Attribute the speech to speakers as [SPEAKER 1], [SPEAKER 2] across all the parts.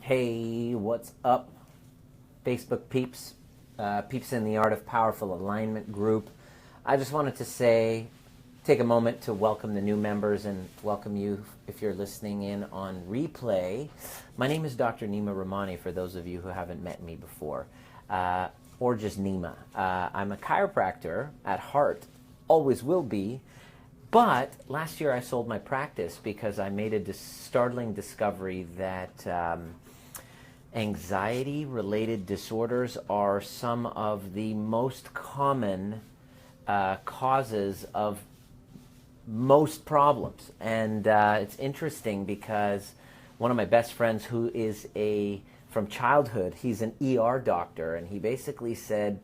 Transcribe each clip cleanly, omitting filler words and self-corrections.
[SPEAKER 1] Hey, what's up, Facebook peeps? Peeps in the Art of Powerful Alignment group. I just wanted to take a moment to welcome the new members and welcome you if you're listening in on replay. My name is Dr.Nima Rahmany, for those of you who haven't met me before, or just Nima. I'm a chiropractor at heart, always will be. But last year I sold my practice because I made a startling discovery that anxiety-related disorders are some of the most common causes of most problems. And it's interesting because one of my best friends, who is from childhood, he's an ER doctor, and he basically said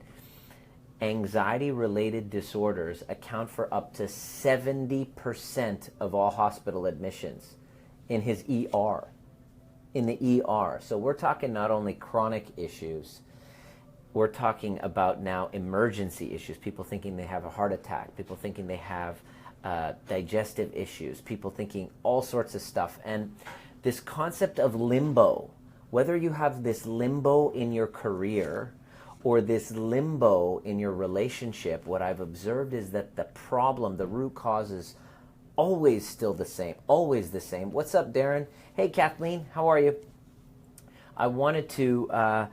[SPEAKER 1] anxiety-related disorders account for up to 70% of all hospital admissions in his ER. In the ER. So we're talking not only chronic issues, we're talking about now emergency issues. People thinking they have a heart attack, people thinking they have digestive issues, people thinking all sorts of stuff. And this concept of limbo, whether you have this limbo in your career or this limbo in your relationship, what I've observed is that the problem, the root cause, is always still the same, always the same. What's up, Darren? Hey, Kathleen, how are you? I wanted to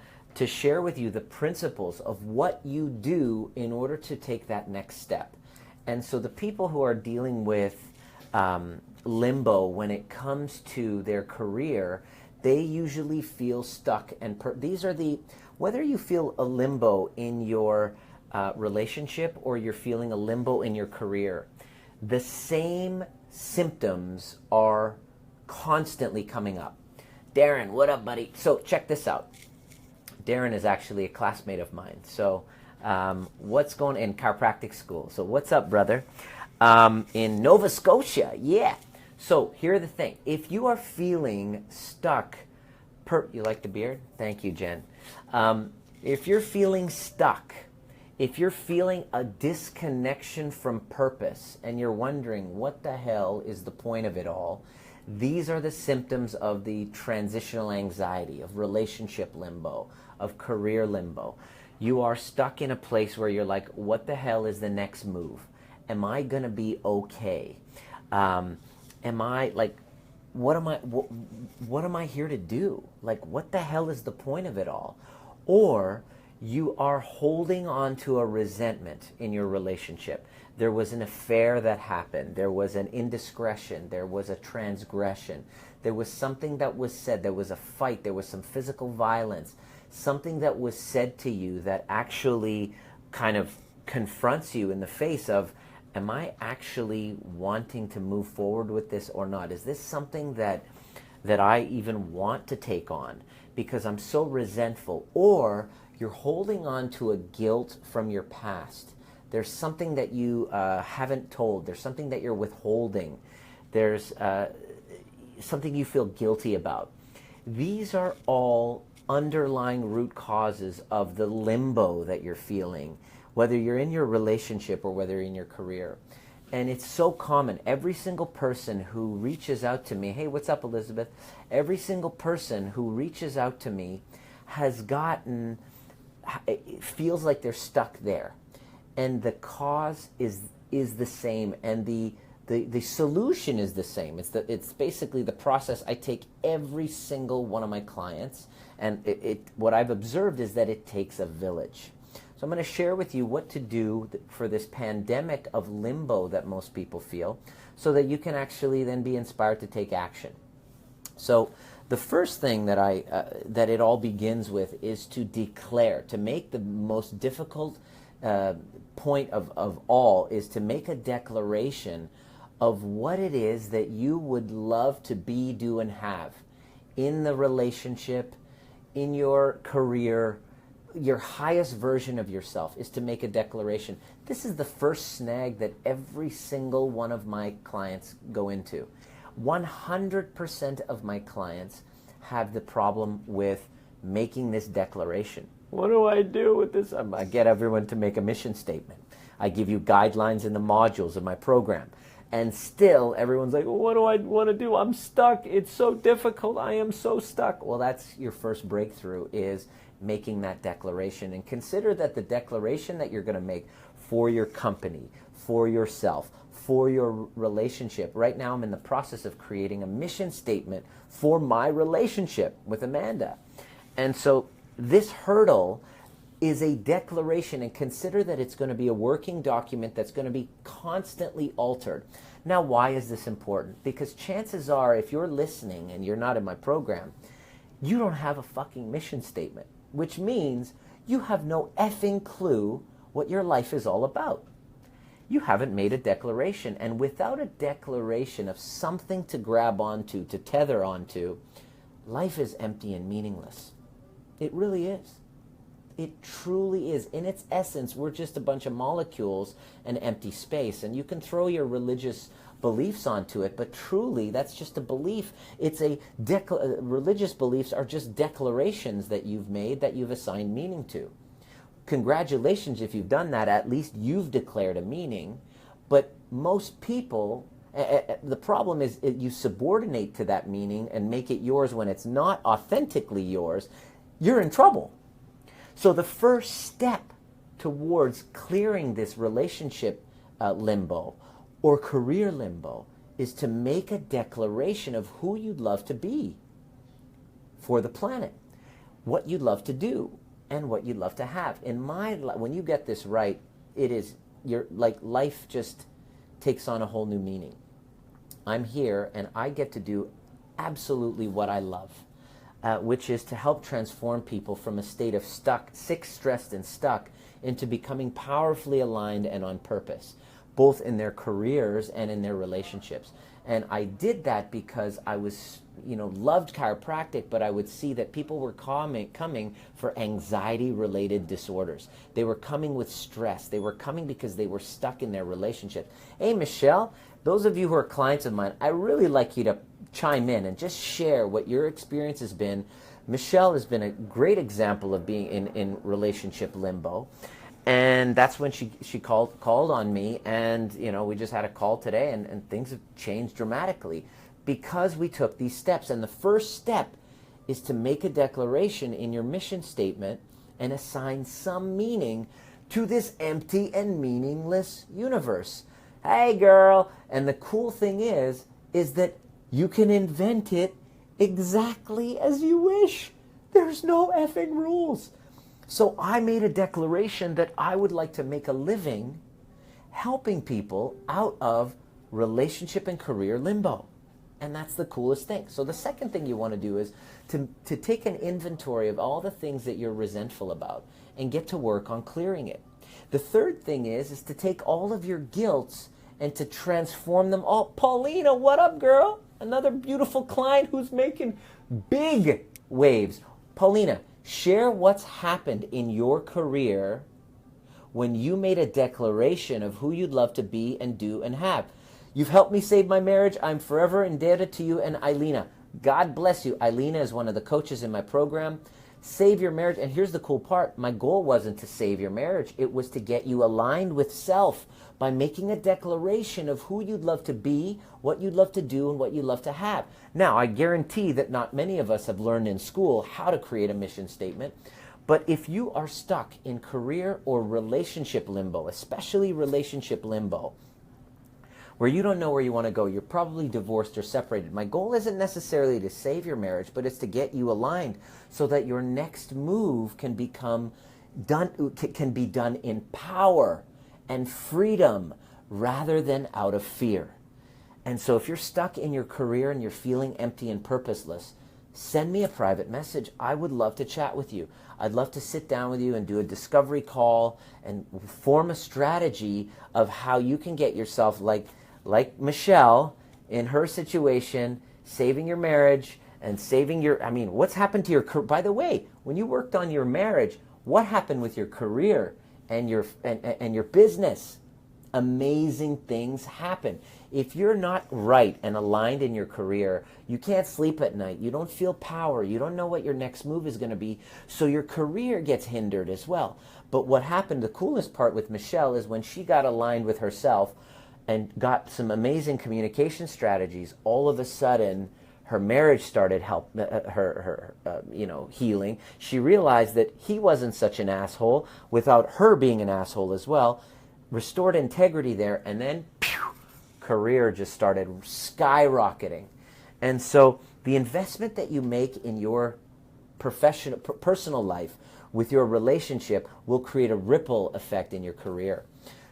[SPEAKER 1] share with you the principles of what you do in order to take that next step. And so the people who are dealing with limbo when it comes to their career, they usually feel stuck. And these are whether you feel a limbo in your relationship or you're feeling a limbo in your career, the same symptoms are constantly coming up. Darren, what up, buddy? So check this out. Darren is actually a classmate of mine. So what's going in chiropractic school? So what's up, brother? In Nova Scotia, yeah. So here's the thing. If you are feeling stuck, you like the beard? Thank you, Jen. If you're feeling stuck, if you're feeling a disconnection from purpose and you're wondering what the hell is the point of it all, these are the symptoms of the transitional anxiety, of relationship limbo, of career limbo. You are stuck in a place where you're like, what the hell is the next move? Am I going to be okay? Am I like, what am I here to do? Like, what the hell is the point of it all? Or you are holding on to a resentment in your relationship. There was an affair that happened. There was an indiscretion. There was a transgression. There was something that was said. There was a fight. There was some physical violence. Something that was said to you that actually kind of confronts you in the face of, am I actually wanting to move forward with this or not? Is this something that I even want to take on because I'm so resentful? Or you're holding on to a guilt from your past. There's something that you haven't told. There's something that you're withholding. There's something you feel guilty about. These are all underlying root causes of the limbo that you're feeling, whether you're in your relationship or whether you're in your career. And it's so common. Every single person who reaches out to me, hey, what's up, Elizabeth? Every single person who reaches out to me has it feels like they're stuck there. And the cause is the same, and the solution is the same. It's basically the process I take every single one of my clients, and what I've observed is that it takes a village. So I'm going to share with you what to do for this pandemic of limbo that most people feel, so that you can actually then be inspired to take action. So the first thing that it all begins with is to declare, to make the most difficult point of all is to make a declaration of what it is that you would love to be, do, and have in the relationship, in your career. Your highest version of yourself is to make a declaration. This is the first snag that every single one of my clients go into. 100% of my clients have the problem with making this declaration. What do I do with this? I get everyone to make a mission statement. I give you guidelines in the modules of my program. And still, everyone's like, what do I want to do? I'm stuck. It's so difficult. I am so stuck. Well, that's your first breakthrough, is making that declaration. And consider that the declaration that you're going to make for your company, for yourself, for your relationship. Right now, I'm in the process of creating a mission statement for my relationship with Amanda. And so this hurdle is a declaration, and consider that it's going to be a working document that's going to be constantly altered. Now, why is this important? Because chances are, if you're listening and you're not in my program, you don't have a fucking mission statement, which means you have no effing clue what your life is all about. You haven't made a declaration, and without a declaration of something to grab onto, to tether onto, life is empty and meaningless. It really is. It truly is. In its essence, we're just a bunch of molecules and empty space. And you can throw your religious beliefs onto it, but truly, that's just a belief. It's religious beliefs are just declarations that you've made, that you've assigned meaning to. Congratulations if you've done that. At least you've declared a meaning. But most people, the problem is you subordinate to that meaning and make it yours when it's not authentically yours. You're in trouble. So the first step towards clearing this relationship limbo or career limbo is to make a declaration of who you'd love to be for the planet, what you'd love to do, and what you'd love to have. When you get this right, life just takes on a whole new meaning. I'm here and I get to do absolutely what I love. Which is to help transform people from a state of sick, stressed, and stuck into becoming powerfully aligned and on purpose, both in their careers and in their relationships. And I did that because I was, loved chiropractic, but I would see that people were coming for anxiety-related disorders. They were coming with stress. They were coming because they were stuck in their relationships. Hey, Michelle, those of you who are clients of mine, I really like you to chime in and just share what your experience has been. Michelle has been a great example of being in relationship limbo. And that's when she called on me, and we just had a call today, and things have changed dramatically because we took these steps. And the first step is to make a declaration in your mission statement and assign some meaning to this empty and meaningless universe. Hey, girl. And the cool thing is that you can invent it exactly as you wish. There's no effing rules. So I made a declaration that I would like to make a living helping people out of relationship and career limbo. And that's the coolest thing. So the second thing you want to do is to take an inventory of all the things that you're resentful about and get to work on clearing it. The third thing is to take all of your guilts and to transform them all. Paulina, what up, girl? Another beautiful client who's making big waves. Paulina, share what's happened in your career when you made a declaration of who you'd love to be and do and have. You've helped me save my marriage. I'm forever indebted to you and Eilina. God bless you. Eilina is one of the coaches in my program. Save your marriage. And here's the cool part. My goal wasn't to save your marriage. It was to get you aligned with self by making a declaration of who you'd love to be, what you'd love to do, and what you'd love to have. Now, I guarantee that not many of us have learned in school how to create a mission statement. But if you are stuck in career or relationship limbo, especially relationship limbo, where you don't know where you want to go, you're probably divorced or separated. My goal isn't necessarily to save your marriage, but it's to get you aligned so that your next move can be done in power and freedom rather than out of fear. And so if you're stuck in your career and you're feeling empty and purposeless, send me a private message. I would love to chat with you. I'd love to sit down with you and do a discovery call and form a strategy of how you can get yourself like Michelle in her situation, saving your marriage and saving what's happened to your career? By the way, when you worked on your marriage, what happened with your career and your business? Amazing things happen. If you're not right and aligned in your career, you can't sleep at night. You don't feel power. You don't know what your next move is going to be. So your career gets hindered as well. But what happened, the coolest part with Michelle is when she got aligned with herself and got some amazing communication strategies, all of a sudden her marriage started healing. She realized that he wasn't such an asshole without her being an asshole as well. Restored integrity there, and then career just started skyrocketing. And so the investment that you make in your personal life with your relationship will create a ripple effect in your career.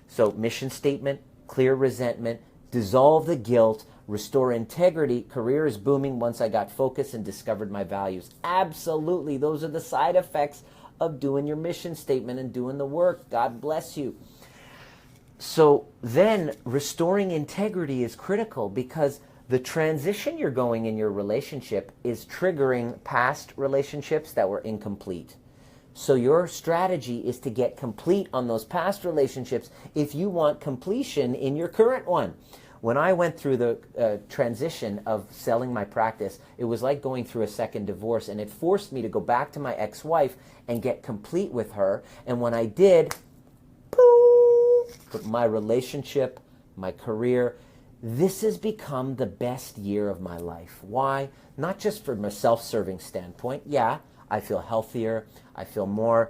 [SPEAKER 1] So mission statement, clear resentment, dissolve the guilt, restore integrity. Career is booming once I got focused and discovered my values. Absolutely. Those are the side effects of doing your mission statement and doing the work. God bless you. So then restoring integrity is critical, because the transition you're going in your relationship is triggering past relationships that were incomplete. So your strategy is to get complete on those past relationships if you want completion in your current one. When I went through the transition of selling my practice, it was like going through a second divorce, and it forced me to go back to my ex-wife and get complete with her. And when I did, poof, my relationship, my career, this has become the best year of my life. Why? Not just from a self-serving standpoint. Yeah, I feel healthier. I feel more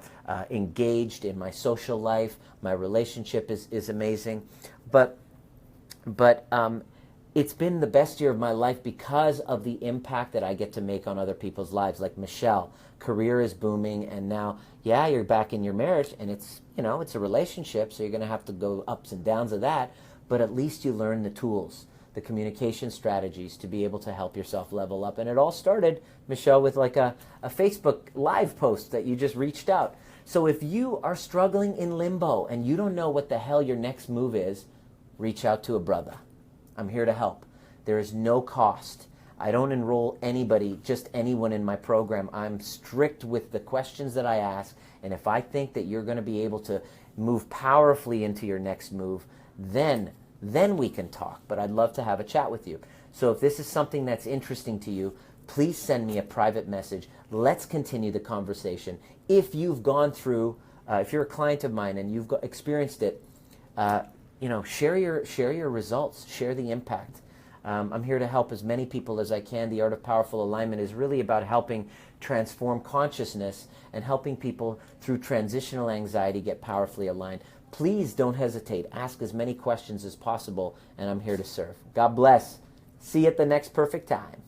[SPEAKER 1] engaged in my social life. My relationship is amazing. But it's been the best year of my life because of the impact that I get to make on other people's lives. Like Michelle, career is booming, and now, yeah, you're back in your marriage, and it's a relationship, so you're going to have to go ups and downs of that. But at least you learn the tools, the communication strategies to be able to help yourself level up. And it all started, Michelle, with like a Facebook live post that you just reached out. So if you are struggling in limbo and you don't know what the hell your next move is, reach out to a brother. I'm here to help. There is no cost. I don't enroll anybody, just anyone in my program. I'm strict with the questions that I ask. And if I think that you're going to be able to move powerfully into your next move, then we can talk. But I'd love to have a chat with you. So if this is something that's interesting to you, please send me a private message. Let's continue the conversation. If you've gone through, if you're a client of mine and you've experienced it, share your results, share the impact. I'm here to help as many people as I can. The Art of Powerful Alignment is really about helping transform consciousness and helping people through transitional anxiety get powerfully aligned. Please don't hesitate. Ask as many questions as possible, and I'm here to serve. God bless. See you at the next perfect time.